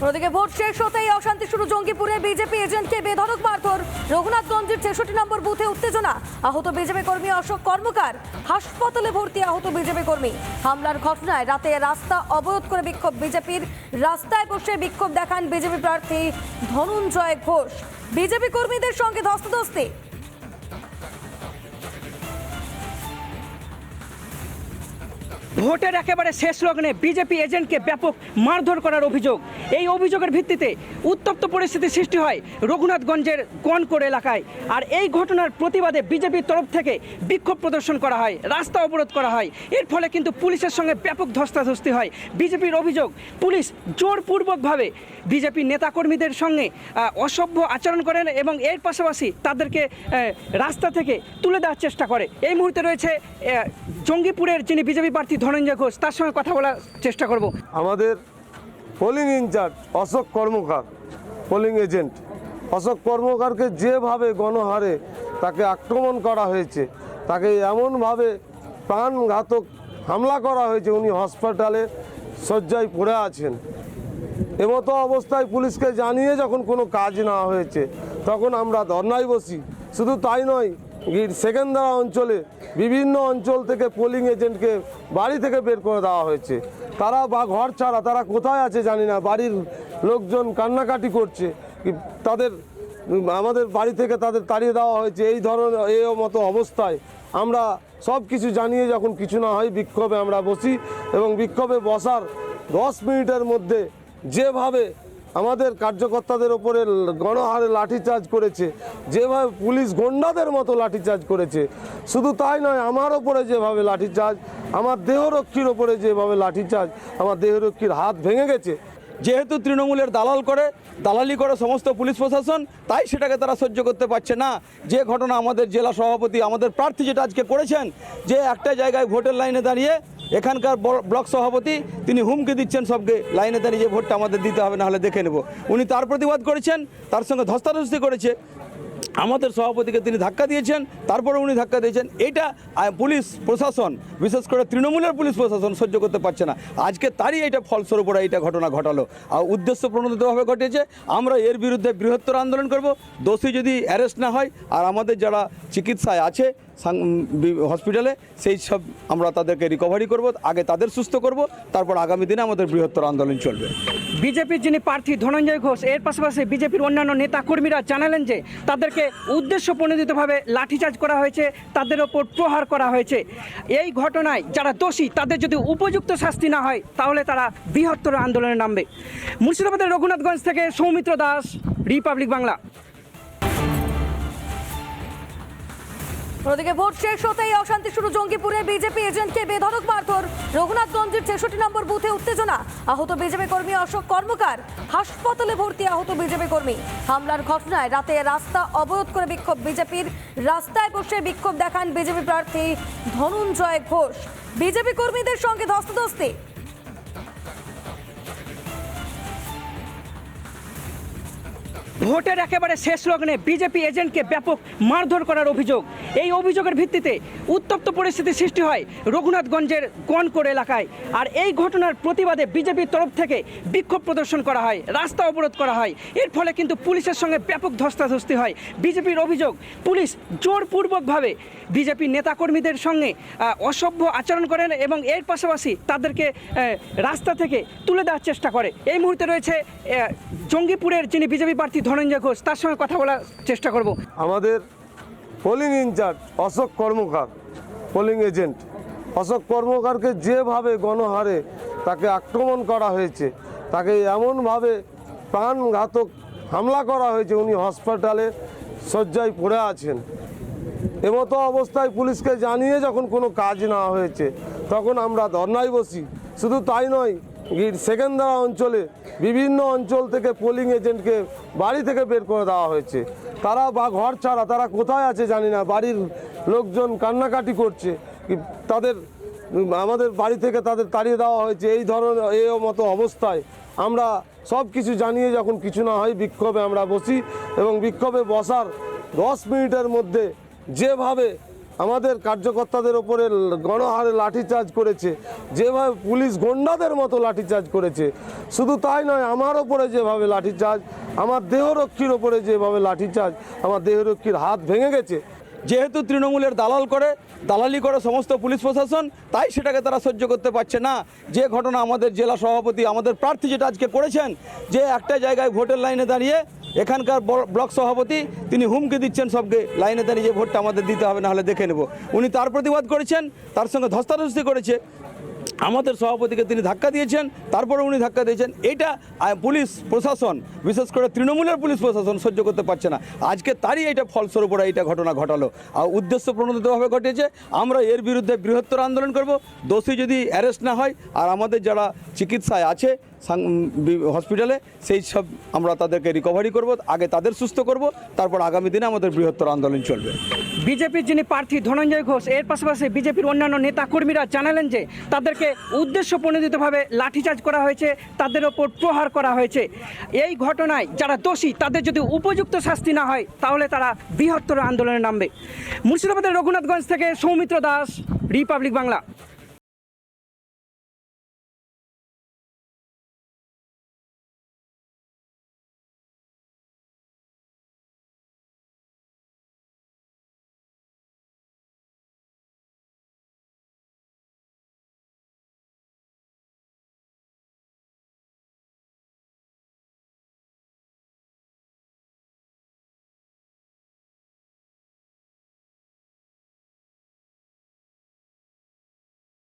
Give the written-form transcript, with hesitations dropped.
ওদিকে ভোট শেষ হতেই অশান্তি শুরু জঙ্গিপুরে। বিজেপি এজেন্টকে বেধড়ক মারধর। রঘুনাথগঞ্জের ৬৬ নম্বর বুথে উত্তেজনা। আহত বিজেপি কর্মী অশোক কর্মকার। হাসপাতালে ভর্তি আহত বিজেপি কর্মী। হামলার ঘটনায় রাতে রাস্তা অবরোধ করে বিক্ষোভ বিজেপির। রাস্তায় বসে বিক্ষোভ দেখান বিজেপি প্রার্থী ধনঞ্জয় ঘোষ। বিজেপি কর্মীদের সঙ্গে ধস্তাধস্তি। ভোটের একেবারে শেষ লগ্নে বিজেপি এজেন্টকে ব্যাপক মারধর করার অভিযোগ। এই অভিযোগের ভিত্তিতে উত্তপ্ত পরিস্থিতি সৃষ্টি হয় রঘুনাথগঞ্জের গনকোর এলাকায়। আর এই ঘটনার প্রতিবাদে বিজেপির তরফ থেকে বিক্ষোভ প্রদর্শন করা হয়, রাস্তা অবরোধ করা হয়। এর ফলে কিন্তু পুলিশের সঙ্গে ব্যাপক ধস্তাধস্তি হয়। বিজেপির অভিযোগ, পুলিশ জোরপূর্বকভাবে বিজেপি নেতাকর্মীদের সঙ্গে অসভ্য আচরণ করেন এবং এর পাশাপাশি তাদেরকে রাস্তা থেকে তুলে দেওয়ার চেষ্টা করে। এই মুহূর্তে রয়েছে জঙ্গিপুরের যিনি বিজেপি প্রার্থী ধনঞ্জয় ঘোষ, তার সঙ্গে কথা বলার চেষ্টা করব। আমাদের পোলিং ইনচার্জ অশোক কর্মকার, পোলিং এজেন্ট অশোক কর্মকারকে যেভাবে গণহারে তাকে আক্রমণ করা হয়েছে, তাকে এমনভাবে প্রাণঘাতক হামলা করা হয়েছে, উনি হসপিটালে শয্যায় পড়ে আছেন। এমতো অবস্থায় পুলিশকে জানিয়ে যখন কোনো কাজ না হয়েছে তখন আমরা ধর্নায় বসি। শুধু তাই নয়, সেকেন্দারা অঞ্চলে বিভিন্ন অঞ্চল থেকে পোলিং এজেন্টকে বাড়ি থেকে বের করে দেওয়া হয়েছে। তারা বা ঘর ছাড়া, তারা কোথায় আছে জানি না। বাড়ির লোকজন কান্নাকাটি করছে, তাদের আমাদের বাড়ি থেকে তাদের তাড়িয়ে দেওয়া হয়েছে। এই ধরনের এই মতো অবস্থায় আমরা সব কিছু জানিয়ে যখন কিছু না হয় বিক্ষোভে আমরা বসি এবং বিক্ষোভে বসার 10 মিনিটের মধ্যে যেভাবে আমাদের কার্যকর্তাদের ওপরে গণহারে লাঠিচার্জ করেছে, যেভাবে পুলিশ গন্ডাদের মতো লাঠিচার্জ করেছে, শুধু তাই নয়, আমার ওপরে যেভাবে লাঠিচার্জ, আমার দেহরক্ষীর ওপরে যেভাবে লাঠিচার্জ, আমার দেহরক্ষীর হাত ভেঙে গেছে। যেহেতু তৃণমূলের দালালি করে সমস্ত পুলিশ প্রশাসন, তাই সেটাকে তারা সহ্য করতে পারছে না। যে ঘটনা আমাদের জেলা সভাপতি, আমাদের প্রার্থী যেটা আজকে করেছেন, যে একটা জায়গায় ভোটের লাইনে দাঁড়িয়ে এখানকার ব্লক সভাপতি তিনি হুমকি দিচ্ছেন সবকে লাইনে দাঁড়িয়ে যে ভোটটা আমাদের দিতে হবে, না হলে দেখে নেব। উনি তার প্রতিবাদ করেছেন, তার সঙ্গে ধস্তাধস্তি করেছে। আমাদের সভাপতিকে তিনি ধাক্কা দিয়েছেন, তারপরে উনি ধাক্কা দিয়েছেন। এইটা পুলিশ প্রশাসন, বিশেষ করে তৃণমূলের পুলিশ প্রশাসন সহ্য করতে পারছে না। আজকে তারই এইটা ফলস্বরূপ ওরা এইটা ঘটনা ঘটালো আর উদ্দেশ্য প্রণোদিতভাবে ঘটেছে। আমরা এর বিরুদ্ধে বৃহত্তর আন্দোলন করব। দোষী যদি অ্যারেস্ট না হয় আর আমাদের যারা চিকিৎসায় আছে হসপিটালে, সেই সব আমরা তাদেরকে রিকভারি করব, আগে তাদের সুস্থ করব, তারপর আগামী দিনে আমাদের বৃহত্তর আন্দোলন চলবে। বিজেপির যিনি প্রার্থী ধনঞ্জয় ঘোষ, এর পাশাপাশি বিজেপির অন্যান্য নেতাকর্মীরা জানালেন যে তাদেরকে উদ্দেশ্য প্রণোদিতভাবে লাঠিচার্জ করা হয়েছে, তাদের ওপর প্রহার করা হয়েছে। এই ঘটনায় যারা দোষী তাদের যদি উপযুক্ত শাস্তি না হয় তাহলে তারা বৃহত্তর আন্দোলনে নামবে। মুর্শিদাবাদের রঘুনাথগঞ্জ থেকে সৌমিত্র দাস, রিপাবলিক বাংলা। ওদিকে ভোট শেষ হতেই অশান্তি শুরু জঙ্গিপুরে। বিজেপি এজেন্টকে বেধড়ক মারধর। রঘুনাথগঞ্জের ৬৬ নম্বর বুথে উত্তেজনা। আহত বিজেপি কর্মী অশোক কর্মকার। হাসপাতালে ভর্তি আহত বিজেপি কর্মী। হামলার ঘটনায় রাতে রাস্তা অবরোধ করে বিক্ষোভ বিজেপির। রাস্তায় বসে বিক্ষোভ দেখান বিজেপি প্রার্থী ধনঞ্জয় ঘোষ। বিজেপি কর্মীদের সঙ্গে ধস্তাধস্তি। ভোটের একেবারে শেষ লগ্নে বিজেপি এজেন্টকে ব্যাপক মারধর করার অভিযোগ। এই অভিযোগের ভিত্তিতে উত্তপ্ত পরিস্থিতি সৃষ্টি হয় রঘুনাথগঞ্জের গনকোর এলাকায়। আর এই ঘটনার প্রতিবাদে বিজেপির তরফ থেকে বিক্ষোভ প্রদর্শন করা হয়, রাস্তা অবরোধ করা হয়। এর ফলে কিন্তু পুলিশের সঙ্গে ব্যাপক ধস্তাধস্তি হয়। বিজেপির অভিযোগ, পুলিশ জোরপূর্বকভাবে বিজেপির নেতাকর্মীদের সঙ্গে অসভ্য আচরণ করেন এবং এর পাশাপাশি তাদেরকে রাস্তা থেকে তুলে দেওয়ার চেষ্টা করে। এই মুহূর্তে রয়েছে জঙ্গিপুরের যিনি বিজেপি প্রার্থী ধনঞ্জয় ঘোষ, তার সঙ্গে কথা বলার চেষ্টা করব। আমাদের পোলিং ইনচার্জ অশোক কর্মকার, পোলিং এজেন্ট অশোক কর্মকারকে যেভাবে গণহারে তাকে আক্রমণ করা হয়েছে, তাকে এমনভাবে প্রাণঘাতক হামলা করা হয়েছে, উনি হসপিটালে শয্যায় পড়ে আছেন। এমতো অবস্থায় পুলিশকে জানিয়ে যখন কোনো কাজ না হয়েছে তখন আমরা ধর্নায় বসি। শুধু তাই নয়, সেকেন্দারা অঞ্চলে বিভিন্ন অঞ্চল থেকে পোলিং এজেন্টকে বাড়ি থেকে বের করে দেওয়া হয়েছে। তারা বা ঘর ছাড়া, তারা কোথায় আছে জানি না। বাড়ির লোকজন কান্নাকাটি করছে, তাদের আমাদের বাড়ি থেকে তাদের তাড়িয়ে দেওয়া হয়েছে। এই ধরনের এই মতো অবস্থায় আমরা সব কিছু জানিয়ে যখন কিছু না হয় বিক্ষোভে আমরা বসি এবং বিক্ষোভে বসার 10 মিনিটের মধ্যে যেভাবে আমাদের কার্যকর্তাদের ওপরে গণহারে লাঠিচার্জ করেছে, যেভাবে পুলিশ গন্ডাদের মতো লাঠিচার্জ করেছে, শুধু তাই নয়, আমার ওপরে যেভাবে লাঠিচার্জ, আমার দেহরক্ষীর ওপরে যেভাবে লাঠিচার্জ, আমার দেহরক্ষীর হাত ভেঙে গেছে। যেহেতু তৃণমূলের দালালি করে সমস্ত পুলিশ প্রশাসন, তাই সেটাকে তারা সহ্য করতে পারছে না। যে ঘটনা আমাদের জেলা সভাপতি, আমাদের প্রার্থী যেটা আজকে করেছেন, যে একটা জায়গায় ভোটের লাইনে দাঁড়িয়ে এখানকার ব্লক সভাপতি তিনি হুমকি দিচ্ছেন সবকে, লাইনে দাঁড়িয়ে যে ভোটটা আমাদের দিতে হবে, না হলে দেখে নেব। উনি তার প্রতিবাদ করেছেন, তার সঙ্গে ধস্তাধস্তি করেছে, আমাদের সভাপতিকে তিনি ধাক্কা দিয়েছেন, তারপরে উনি ধাক্কা দিয়েছেন। এটা পুলিশ প্রশাসন, বিশেষ করে তৃণমূলের পুলিশ প্রশাসন সহ্য করতে পারছে না। আজকে তারই এটা ফলস্বরূপ ওরা এটা ঘটনা ঘটালো, আর উদ্দেশ্য প্রণোদিতভাবে ঘটেছে। আমরা এর বিরুদ্ধে বৃহত্তর আন্দোলন করব। দোষী যদি অ্যারেস্ট না হয়, আর আমাদের যারা চিকিৎসায় আছে হসপিটালে, সেই সব আমরা তাদেরকে রিকভারি করব, আগে তাদের সুস্থ করব, তারপর আগামী দিনে আমাদের বৃহত্তর আন্দোলন চলবে। বিজেপির যিনি প্রার্থী ধনঞ্জয় ঘোষ, এর পাশাপাশি বিজেপির অন্যান্য নেতা কর্মীরা জানালেন যে তাদেরকে উদ্দেশ্য প্রণোদিতভাবে লাঠিচার্জ করা হয়েছে, তাদের ওপর প্রহার করা হয়েছে। এই ঘটনায় যারা দোষী তাদের যদি উপযুক্ত শাস্তি না হয়, তাহলে তারা বৃহত্তর আন্দোলনে নামবে। মুর্শিদাবাদের রঘুনাথগঞ্জ থেকে সৌমিত্র দাস, রিপাবলিক বাংলা।